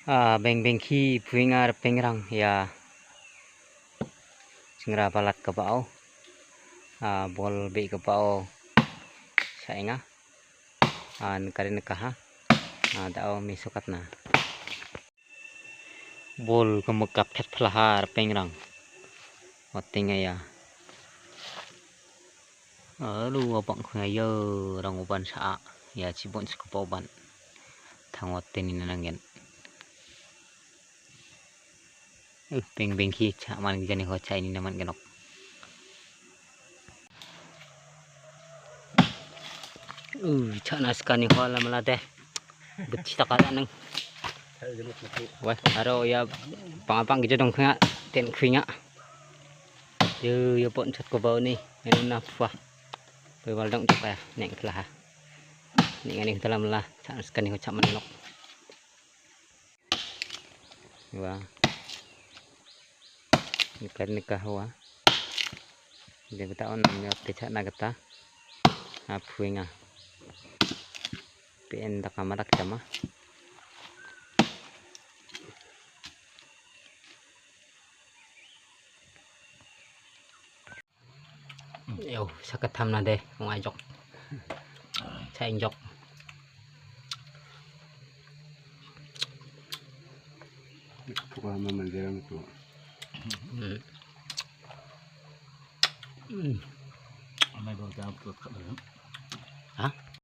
beng beng khi puingar pengrang ya singra balat ka bao bol be ka bao sainga karin ka ha dao mi sukat na bol kemekap phet pelahar pengrang otinga ya lu abang khayo rang uban sa ya cibon skupoban thangot tenin nangen beng beng khi chaman jani ho chai ni naman ganok chana skani hola malate becita kata nang wah aro ya pang gitu dong kha ten khinga yo pon chat ko bau ni na fa pe wal dong pa neng klah ni ngani dalam lah chana skani ho chaman nok wah nikah hawa dia beta on nyot kecak na kata apuinga pn da kamera kama yo sakat tham na de ngai jok chai jok Bukan memang jarang itu. Hah?